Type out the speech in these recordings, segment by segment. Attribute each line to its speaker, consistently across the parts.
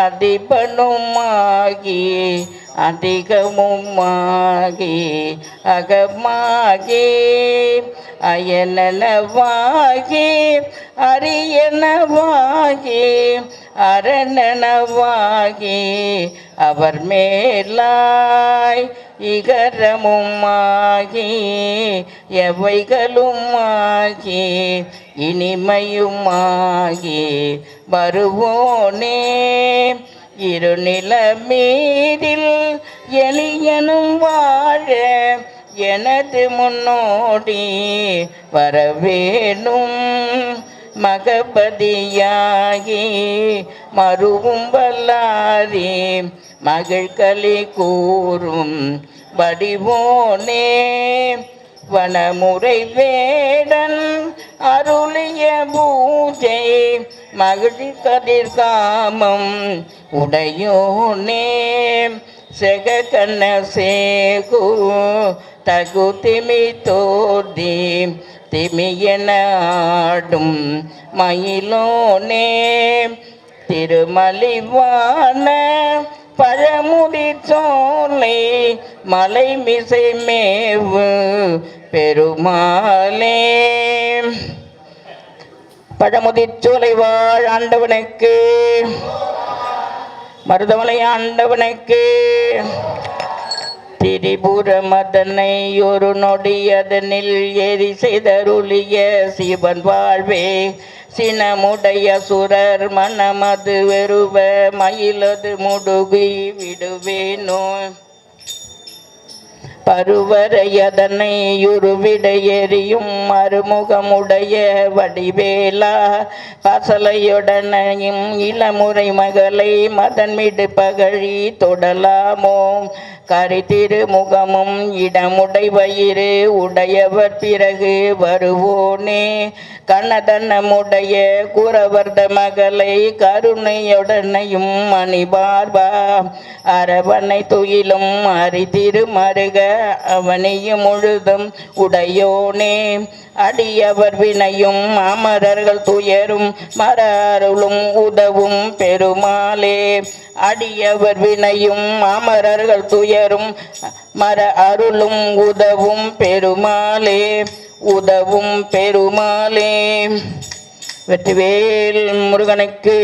Speaker 1: அதிபனுமாகி அதிகமுமாகி அகமாகி அயனனவாகி அரியனவாகி அரணனவாகி அவர் மேலாய் இகரமுமாகி எவைகளுமாகி இனிமையுமாகி வருவோனே இருநில மீதில் எளியனும் வாழ எனது முன்னோடி வரவேணும் மகபதியாகி மறுவும் வல்லாரி மகிழ்களி கூறும் வடிவோனே வனமுறை வேடன் அருளிய பூஜை மகிழ் கதிர்காமம் உடையோனே செக கண்ண சேகு தகு திமி தோதி திமியன ஆடும் மயிலோனே திருமலிவான பழமுடி சோலை மலை மிசை மேவு பெருமாளே பழமுதிர்ச்சோலை வாழ் ஆண்டவனுக்கு மருதமலை ஆண்டவனுக்கு திரிபுர மதனை ஒரு நொடி அதனில் ஏறி செய்தருளிய சிவன் வாழ்வே சினமுடைய சுரர் மனமது வெறுவ மயிலது முடுகி விடுவேனோ பருவரையதனை உருவிட எரியும் மறுமுகமுடைய வடிவேலா பசலையுடனையும் இளமுறை மகளை மதன்மிடு பகழி தொடலாமோ கரி திருமுகமும் இடமுடை வயிறு உடையவர் பிறகு வருவோனே கண்ணதன்னமுடைய குரவர்த மகளை கருணையுடனையும் மணிபார்பா அரவணை துயிலும் அரிதிரு மருக அவனியும் முழுதும் உடையோனே அடியவர் வினையும் அமரர்கள் துயரும் மர அருளும் உதவும் பெருமாளே அடியவர் வினையும் அமரர்கள் துயரும் மர அருளும் உதவும் பெருமாளே உதவும் பெருமாளே. வெற்றிவேல் முருகனுக்கு.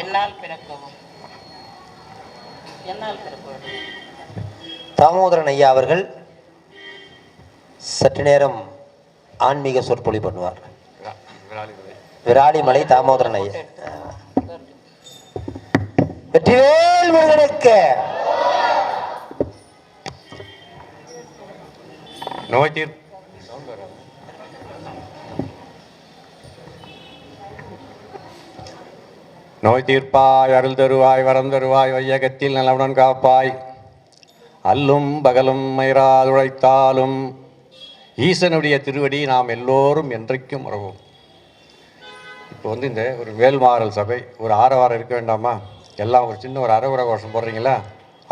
Speaker 1: என்னால் பிறக்கவும் என்னால் பிறப்பவும்.
Speaker 2: தாமோதரன் ஐயா அவர்கள் சற்று நேரம் ஆன்மீக சொற்பொழி பண்ணுவார். விராலிமலை தாமோதரன் ஐயா. வெற்றிவேல் முருகனுக்கு.
Speaker 3: நோய் தீர்ப்பாய், அருள் தருவாய், வரம் தருவாய், வையகத்தில் நலவுடன் காப்பாய். அல்லும் பகலும் மயிராது உழைத்தாலும் ஈசனுடைய திருவடி நாம் எல்லோரும் என்றைக்கும் உறவோம். இப்போ இந்த ஒரு வேல்மாறல் சபை ஒரு ஆரவாரம் இருக்க வேண்டாமா? எல்லாம் ஒரு சின்ன ஒரு அறவுரை கோஷம் போடுறீங்களா?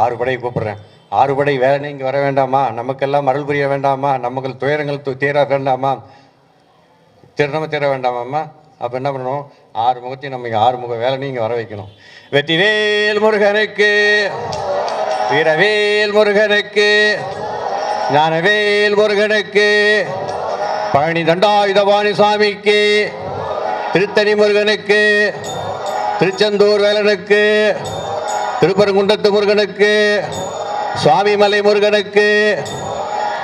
Speaker 3: 6 படை கூப்பிட்றேன். 6 படை வேலை இங்கே வர வேண்டாமா? நமக்கெல்லாம் அருள் புரிய வேண்டாமா? நமக்கு துயரங்கள் தீர வேண்டாமா? திருநம தீர வேண்டாமாம்மா? அப்போ என்ன பண்ணணும்? 6 முகத்தையும் நம்ம இங்கே 6 முக வேலை இங்கே வர வைக்கணும். வெற்றிவேல் முருகனுக்கு, வீரவேல் முருகனுக்கு, ஞானவேல் முருகனுக்கு, பழனி தண்டாயுதபாணி சுவாமிக்கு, திருத்தணி முருகனுக்கு, திருச்செந்தூர் வேலனுக்கு, திருப்பரங்குன்றத்து முருகனுக்கு, சுவாமிமலை முருகனுக்கு,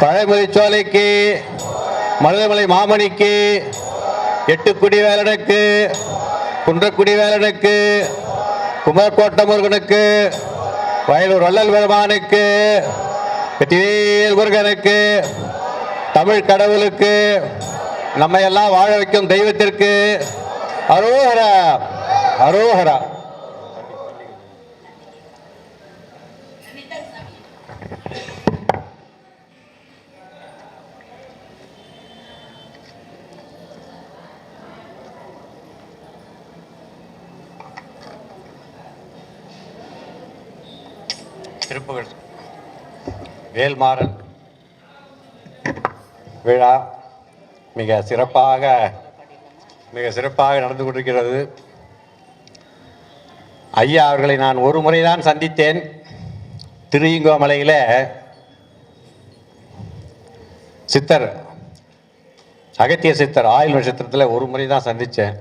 Speaker 3: பழைமுதிர்ச்சோலைக்கு, மருதமலை மாமணிக்கு, எட்டுக்குடி வேலனுக்கு, குன்றக்குடி வேலனுக்கு, குமரக்கோட்டை முருகனுக்கு, வயலூர் வள்ளல் பெருமானுக்கு, வெற்றிவேல் முருகனுக்கு, தமிழ் கடவுளுக்கு, நம்ம எல்லாம் வாழ வைக்கும் தெய்வத்திற்கு அரோஹரா அரோஹரா. திருப்புகழ் வேல்மாறல் விழா மிக சிறப்பாக நடந்து கொண்டிருக்கிறது. ஐயா அவர்களை நான் ஒரு முறை தான் சந்தித்தேன். திருவிங்கோமலையில் சித்தர் அகத்திய சித்தர் ஆயுள் நட்சத்திரத்தில் ஒரு முறை தான் சந்தித்தேன்.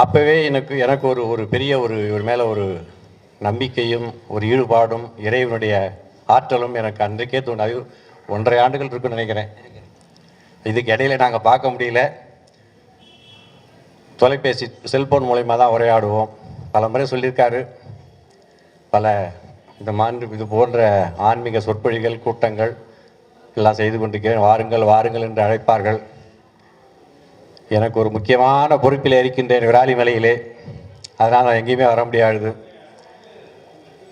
Speaker 3: அப்போவே எனக்கு ஒரு பெரிய ஒரு மேலே ஒரு நம்பிக்கையும் ஒரு ஈடுபாடும் இறைவனுடைய ஆற்றலும் எனக்கு அன்றைக்கே அது 1.5 ஆண்டுகள் இருக்குன்னு நினைக்கிறேன். இதுக்கு இடையில நாங்கள் பார்க்க முடியல. தொலைபேசி செல்போன் மூலயமா தான் உரையாடுவோம். பல முறை சொல்லியிருக்காரு. பல இது போன்ற ஆன்மீக சொற்பொழிகள் கூட்டங்கள் எல்லாம் செய்து கொண்டிருக்கிறேன். வாருங்கள் வாருங்கள் என்று அழைப்பார்கள். எனக்கு ஒரு முக்கியமான பொறுப்பில் இருக்கின்றேன் விராலிமலையிலே. அதனால் நான் எங்கேயுமே வர முடியாது.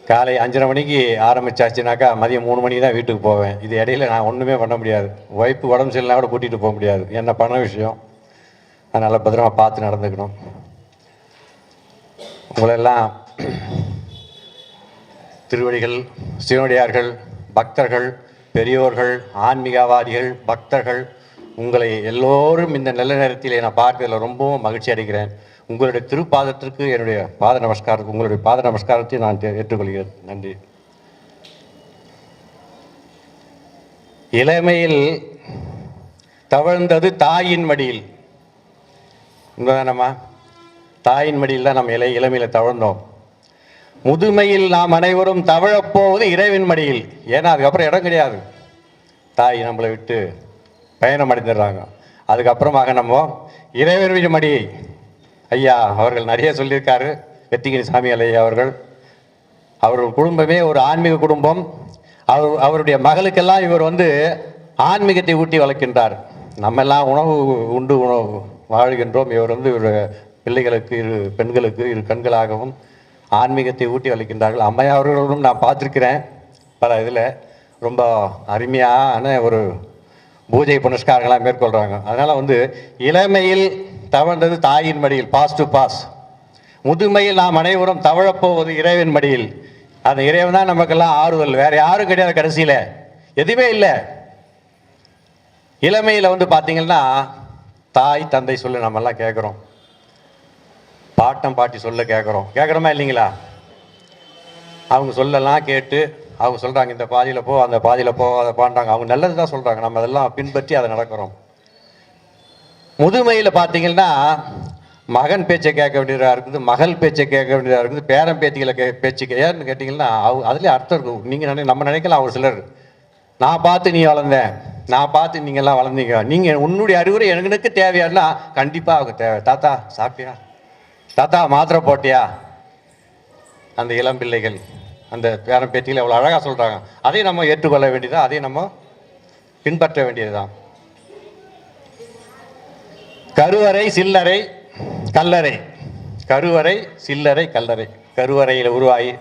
Speaker 3: காலை 5:30 மணிக்கு ஆரம்பிச்சாச்சுனாக்கா மதியம் 3 மணிக்கு தான் வீட்டுக்கு போவேன். இது இடையில நான் ஒன்றுமே பண்ண முடியாது. ஒய்ஃபு உடம்பு சரியில்லைனா கூட கூட்டிகிட்டு போக முடியாது. என்ன பண்ண விஷயம். அதனால் பத்திரமா பார்த்து நடந்துக்கணும். உங்களெல்லாம் திருவடிகள், சிவனடியார்கள், பக்தர்கள், பெரியோர்கள், ஆன்மீகவாதிகள், பக்தர்கள், உங்களை எல்லோரும் இந்த நல்ல நேரத்தில் நான் பார்க்கறதில் ரொம்பவும் மகிழ்ச்சி அடைகிறேன். உங்களுடைய திருப்பாதத்திற்கு என்னுடைய உங்களுடைய பாத நமஸ்காரத்தை நான் ஏற்றுக்கொள்கிறேன். நன்றி. இளமையில் தவழ்ந்தது தாயின் மடியில். உண்மைதானம்மா? தாயின் மடியில் தான் நம்ம இளமையில் தவழ்ந்தோம். முதுமையில் நாம் அனைவரும் தவழப்போவது இறைவன் மடியில். ஏன்னா அதுக்கப்புறம் இடம் கிடையாது. தாய் நம்மளை விட்டு பயணம் அடைந்துடுறாங்க. அதுக்கப்புறமாக நம்ம இறைவன் மடி. ஐயா அவர்கள் நிறைய சொல்லியிருக்காரு. வெற்றிகிரி சாமி ஐயா அவர்கள் குடும்பமே ஒரு ஆன்மீக குடும்பம். அவருடைய மகளுக்கெல்லாம் இவர் ஆன்மீகத்தை ஊட்டி வளர்க்கின்றார். நம்மெல்லாம் உணவு வாழ்கின்றோம். இவர் இவர் பிள்ளைகளுக்கு 2 பெண்களுக்கு 2 கண்களாகவும் ஆன்மீகத்தை ஊட்டி வளர்க்கின்றார்கள். அம்மையா அவர்களும் நான் பார்த்துருக்கிறேன். பல இதில் ரொம்ப அருமையான ஒரு பூஜை புனஸ்காரங்களாக மேற்கொள்கிறாங்க. அதனால் இளமையில் தவழ்ந்தது தாயின் மடியில், பாஸ் டு பாஸ். முதுமையில் நாம் அனைவரும் தவழப்போவது இறைவன் மடியில். அந்த இறைவன் தான் நமக்கெல்லாம் ஆறுதல். வேறு யாரும் கிடையாது. கடைசியில் எதுவுமே இல்லை. இளமையில் பார்த்தீங்கன்னா தாய் தந்தை சொல்ல நம்மெல்லாம் கேட்குறோம். பாட்டம் பாட்டி சொல்ல கேட்குறோமா இல்லைங்களா? அவங்க சொல்லலாம் கேட்டு அவங்க சொல்கிறாங்க இந்த பாதியில் போ அந்த பாதியில் போ அதை பண்ணுறாங்க. அவங்க நல்லது தான் சொல்கிறாங்க. நம்ம அதெல்லாம் பின்பற்றி அதை நடக்கிறோம். முதுமையில் பார்த்தீங்கன்னா மகன் பேச்சை கேட்க வேண்டியதாக இருக்குது, மகள் பேச்சை கேட்க வேண்டியதாக இருக்குது, பேரன் பேத்திகளை பேச்சு ஏன்னு கேட்டிங்கன்னா அதுலேயே அர்த்தம் இருக்கும். நீங்கள் நம்ம நினைக்கலாம். ஒரு சிலர் நான் பார்த்து நீ வளர்ந்தேன், நான் பார்த்து நீங்கள்லாம் வளர்ந்தீங்க, நீங்கள் உன்னுடைய அறிவுரை எனக்கு தேவையானா கண்டிப்பாக அவங்க தேவை. தாத்தா சாப்பிட்டியா, தாத்தா மாத்திரை போட்டியா? அந்த இளம் பிள்ளைகள் அந்த பேரன் பேத்திகள் எவ்வளோ அழகாக சொல்கிறாங்க. அதையும் நம்ம ஏற்றுக்கொள்ள வேண்டியதான், அதையும் நம்ம பின்பற்ற வேண்டியது தான். கருவறை சில்லறை கல்லறை, கருவறை சில்லறை கல்லறை. கருவறையில் உருவாகி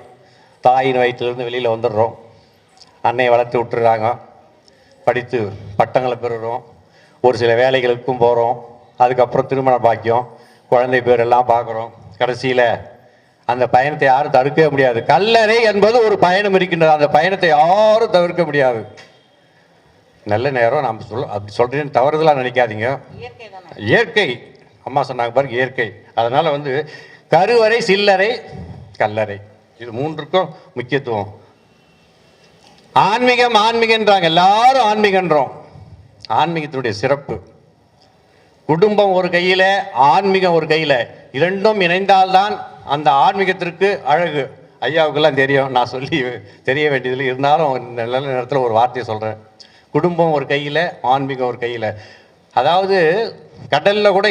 Speaker 3: தாயின் வயிற்றிலிருந்து வெளியில் வந்துடுறோம். அன்னையை வளர்த்து விட்டுறாங்க. படித்து பட்டங்களை பெறுறோம். ஒரு சில வேலைகளுக்கும் போகிறோம். அதுக்கப்புறம் திருமண பாக்கியம், குழந்தை பேர் எல்லாம் பார்க்குறோம். கடைசியில் அந்த பயணத்தை யாரும் தடுக்கவே முடியாது. கல்லறை என்பது ஒரு பயணம் இருக்கின்றது. அந்த பயணத்தை யாரும் தவிர்க்க முடியாது. நல்ல நேரம் நாம் அப்படி சொல்கிறேன்னு தவறுதலாக நினைக்காதீங்க. இயற்கை அம்மா சொன்னாங்க பாருங்க, இயற்கை. அதனால் கருவறை சில்லறை கல்லறை இது 3க்கும் முக்கியத்துவம். ஆன்மீகன்றாங்க. எல்லாரும் ஆன்மீகன்றோம். ஆன்மீகத்தினுடைய சிறப்பு குடும்பம் ஒரு கையில், ஆன்மீகம் ஒரு கையில். 2ம் இணைந்தால்தான் அந்த ஆன்மீகத்திற்கு அழகு. ஐயாவுக்கெல்லாம் தெரியும், நான் சொல்லி தெரிய வேண்டியதில் இருந்தாலும் நல்ல நேரத்தில் ஒரு வார்த்தையை சொல்கிறேன். குடும்பம் ஒரு கையில், ஆன்மீகம் ஒரு கையில். அதாவது கடலில் கூட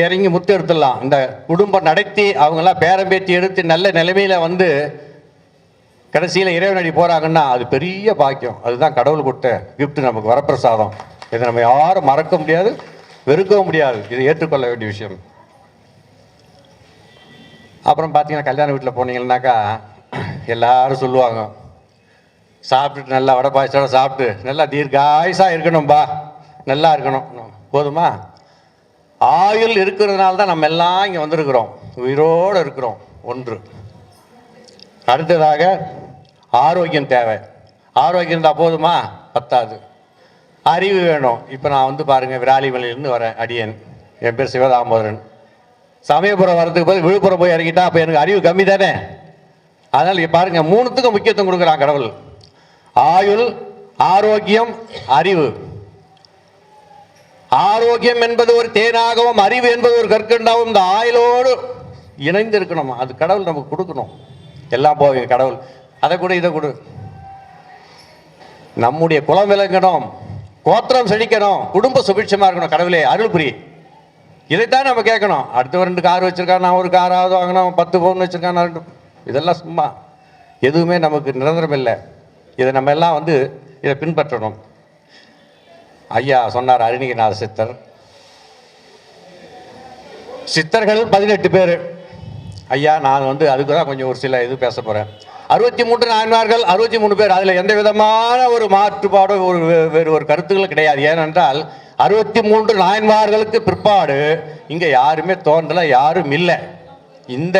Speaker 3: இறங்கி முத்து எடுத்துடலாம். இந்த குடும்பம் நடத்தி அவங்கெல்லாம் பேரம்பேத்தி எடுத்து நல்ல நிலைமையில் கடைசியில் இறைவனடி போகிறாங்கன்னா அது பெரிய பாக்கியம். அதுதான் கடவுள் கொடுத்த கிஃப்ட், நமக்கு வரப்பிரசாதம். இதை நம்ம யாரும் மறக்க முடியாது, வெறுக்கவும் முடியாது. இதை ஏற்றுக்கொள்ள வேண்டிய விஷயம். அப்புறம் பார்த்தீங்கன்னா கல்யாண வீட்டில் போனீங்கன்னாக்கா எல்லாரும் சொல்லுவாங்க, சாப்பிட்டுட்டு நல்லா வடை பாயசோட சாப்பிட்டு நல்லா தீர்காயுசாக இருக்கணும்பா, நல்லா இருக்கணும். போதுமா? ஆயுள் இருக்கிறதுனால தான் நம்ம எல்லாம் இங்கே வந்திருக்கிறோம், உயிரோடு இருக்கிறோம். ஒன்று. அடுத்ததாக ஆரோக்கியம் தேவை. ஆரோக்கியம் இருந்தால் போதுமா? பத்தாது. அறிவு வேணும். இப்போ நான் வந்து பாருங்கள், விராலிமலையிலேருந்து வரேன் அடியன், என் பேர் சிவதாமோதரன். சமயபுரம் வரதுக்கு போது விழுப்புரம் போய் இறங்கிட்டா அப்போ எனக்கு அறிவு கம்மி தானே. அதனால் பாருங்கள், மூணுத்துக்கும் முக்கியத்துவம் கொடுக்குறான் கடவுள். ஆயுள், ஆரோக்கியம், அறிவு. ஆரோக்கியம் என்பது ஒரு தேனாகவும், அறிவு என்பது ஒரு கற்கண்டாகவும் இந்த ஆயுளோடு இணைந்து இருக்கணும். அது கடவுள் நமக்கு கொடுக்கணும். எல்லாம் போவீங்க கடவுள், அதை கூட இதை கொடு. நம்முடைய குலம் விளங்கணும், கோத்திரம் செழிக்கணும், குடும்ப சுபிட்சமாக இருக்கணும். கடவுளே அருள் புரி. இதைத்தான் நம்ம கேட்கணும். அடுத்த 2 கார் வச்சுருக்கான், நான் ஒரு காராவது வாங்கினோம், 10 பவுன் வச்சுருக்கான், நான் 2. இதெல்லாம் சும்மா, எதுவுமே நமக்கு நிரந்தரம் இல்லை. இதை நம்ம எல்லாம் வந்து இதை பின்பற்றணும். ஐயா சொன்னார் அருணிகநாத சித்தர். சித்தர்கள் 18 பேர். ஐயா நான் வந்து அதுக்கு தான் கொஞ்சம் ஒரு சில இது பேச போகிறேன். 63 நாயன்மார்கள், 63 பேர். அதில் எந்த விதமான ஒரு மாற்றுப்பாடோ வேறு ஒரு கருத்துக்கள் கிடையாது. ஏனென்றால் 63 நாயன்மார்களுக்கு பிற்பாடு இங்கே யாருமே தோன்றலை, யாரும் இல்லை. இந்த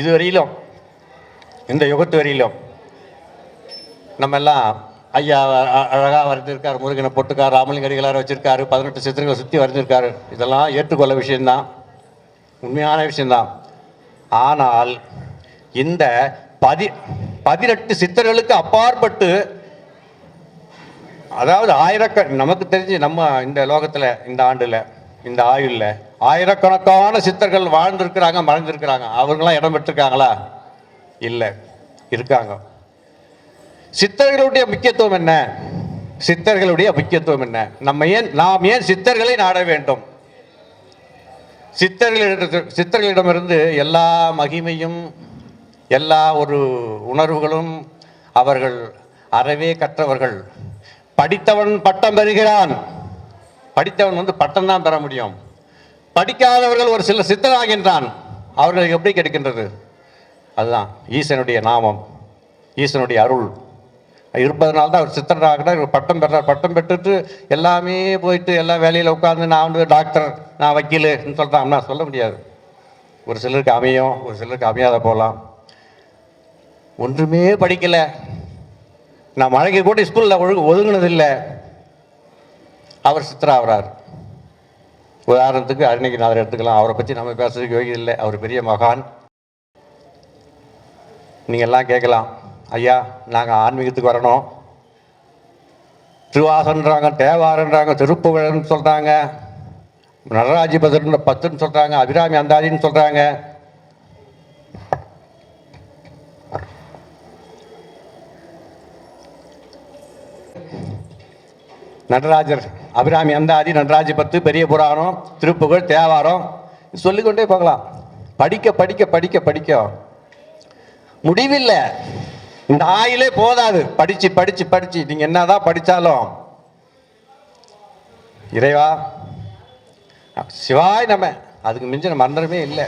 Speaker 3: இதுவரையிலும், இந்த யுகத்து வரையிலும் நம்ம எல்லாம் ஐயா அழகாக வரைஞ்சிருக்கார், முருகனை பொட்டுக்கார், ராமலிங்கடிகளார் வச்சுருக்காரு, 18 சித்திரங்களை சுற்றி வரைஞ்சிருக்காரு. இதெல்லாம் ஏற்றுக்கொள்ள விஷயந்தான், உண்மையான விஷயந்தான். ஆனால் இந்த 18 சித்தர்களுக்கு அப்பாற்பட்டு, அதாவது நமக்கு தெரிஞ்சு நம்ம இந்த லோகத்தில், இந்த ஆண்டில், இந்த ஆயுளில் ஆயிரக்கணக்கான சித்தர்கள் வாழ்ந்திருக்கிறாங்க, மறைஞ்சிருக்கிறாங்க. அவங்களாம் இடம் பெற்றிருக்காங்களா? இல்லை, இருக்காங்க. சித்தர்களுடைய முக்கியத்துவம் என்ன? சித்தர்களுடைய முக்கியத்துவம் என்ன? நாம் ஏன் சித்தர்களை நாட வேண்டும்? சித்தர்களிடமிருந்து எல்லா மகிமையும், எல்லா ஒரு உணர்வுகளும் அவர்கள் அறவே கற்றவர்கள். படித்தவன் பட்டம் பெறுகிறான். படித்தவன் வந்து பட்டம் தான் பெற முடியும். படிக்காதவர்கள் ஒரு சில சித்தராகின்றான். அவர்களுக்கு எப்படி கிடைக்கின்றது? அதுதான் ஈசனுடைய நாமம், ஈசனுடைய அருள் இருப்பதனால தான் அவர் சித்தராக பட்டம் பெறார். பட்டம் பெற்றுட்டு எல்லாமே போயிட்டு எல்லா வேலையில் உட்காந்து நான் வந்து டாக்டர், நான் வக்கீலுன்னு சொல்கிறான்னா சொல்ல முடியாது. ஒரு சிலருக்கு அமையும், ஒரு சிலருக்கு அமையாத போகலாம். ஒன்றுமே படிக்கலை, நான் மழைக்கு கூட ஸ்கூலில் ஒதுங்கினதில்லை, அவர் சித்தராகிறார். உதாரணத்துக்கு அருணகிரிநாதர் எடுத்துக்கலாம். அவரை பற்றி நம்ம பேசுறதுக்கு யோகி இல்லை, அவர் பெரிய மகான். நீங்கள் எல்லாம் கேட்கலாம், ஐயா நாங்கள் ஆன்மீகத்துக்கு வரணும், திருவாசன்றாங்க, தேவாரன்றாங்க, திருப்புகழ்ன்னு சொல்கிறாங்க, நடராஜி 10ன்னு சொல்கிறாங்க, அபிராமி அந்தாதின்னு சொல்கிறாங்க. நடராஜர், அபிராமி அந்தாதி, நடராஜி 10, பெரிய புராணம், திருப்புகழ், தேவாரம் சொல்லிக்கொண்டே போகலாம். படிக்க படிக்க படிக்க படிக்க முடிவில்லை. இந்த ஆயிலே போதாது. படிச்சு படிச்சு படிச்சு நீங்க என்னதான் படிச்சாலும், இறைவா சிவாய் நம்ம, அதுக்கு மிஞ்சின மந்திரமே இல்லை.